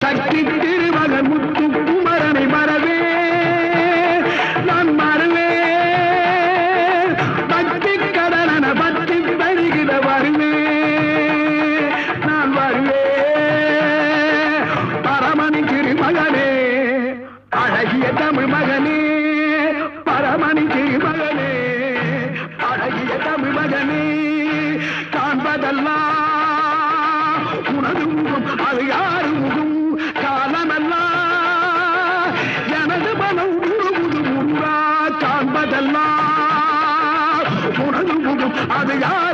சக்தி திருமகன் முத்து குமரனை மறவே நான் மறவே பக்தி கடன பக்தி பருகிட வருவே நான் வருவே பரமணி திருமகனே அழகிய தமிழ் மகனே பரமணி திருமகனே அழகிய தமிழ் மகனே காண்பதெல்லாம் உனது முகம் அது யாரு முகம் காலமெல்லாம் எனது மனம் உருகுது முருகா காண்பதெல்லாம் உனது முகம் அது யார்